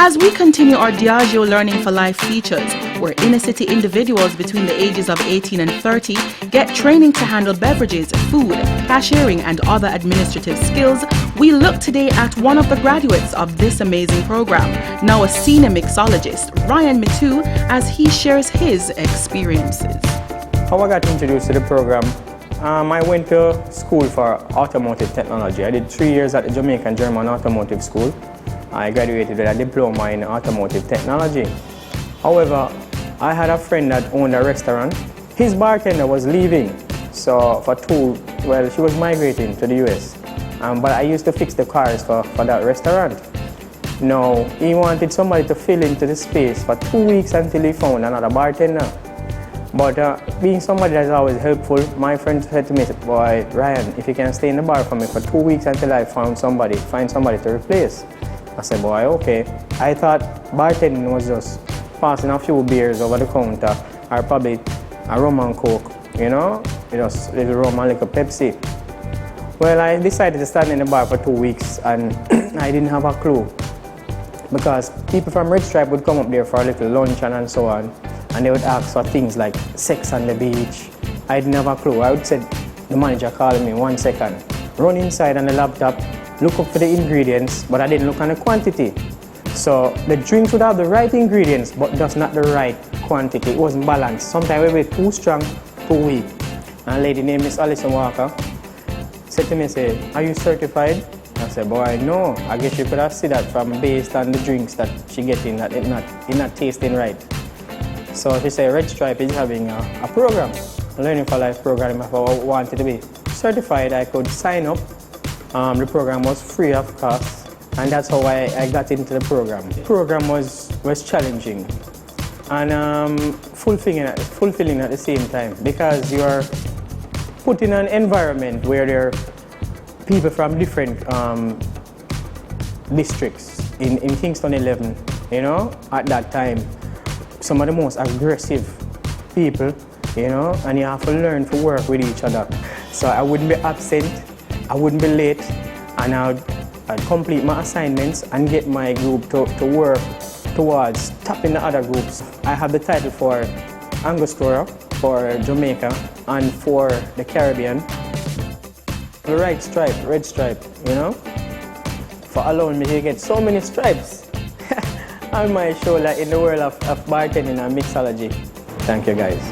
As we continue our Diageo Learning for Life features, where inner-city individuals between the ages of 18 and 30 get training to handle beverages, food, cashiering and other administrative skills, we look today at one of the graduates of this amazing program, now a senior mixologist, Ryan Mitu, as he shares his experiences. How I got introduced to the program, I went to school for automotive technology. I did 3 years at the Jamaican German Automotive School. I graduated with a diploma in automotive technology. However, I had a friend that owned a restaurant. His bartender was leaving, so she was migrating to the US. But I used to fix the cars for that restaurant. Now, he wanted somebody to fill into the space for 2 weeks until he found another bartender. But being somebody that's always helpful, my friend said to me, "Boy, Ryan, if you can stay in the bar for me for 2 weeks until I find somebody to replace." I said, "Boy, okay." I thought bartending was just passing a few beers over the counter, or probably a rum and coke, just a little rum and little Pepsi. Well, I decided to stand in the bar for 2 weeks, and I didn't have a clue, because people from Red Stripe would come up there for a little luncheon and so on, and they would ask for things like sex on the beach. I didn't have a clue. I would say, the manager called me, 1 second, run inside on the laptop, look up for the ingredients, but I didn't look on the quantity. So the drinks would have the right ingredients, but just not the right quantity. It wasn't balanced. Sometimes it would be too strong, too weak. And a lady named Miss Alison Walker said to me, "Are you certified?" I said, "Boy, no. I guess you could have seen that from based on the drinks that she getting, that it's not tasting right." So she said, Red Stripe is having a program, a Learning for Life program. If I wanted to be certified, I could sign up. The program was free of cost, and that's how I got into the program. The program was challenging and fulfilling at the same time, because you're put in an environment where there are people from different districts in Kingston 11, at that time. Some of the most aggressive people, and you have to learn to work with each other. So I wouldn't be absent, I wouldn't be late, and I'd complete my assignments and get my group to work towards topping the other groups. I have the title for Angostura, for Jamaica, and for the Caribbean. The Red Stripe, for allowing me to get so many stripes on my shoulder in the world of bartending and mixology. Thank you, guys.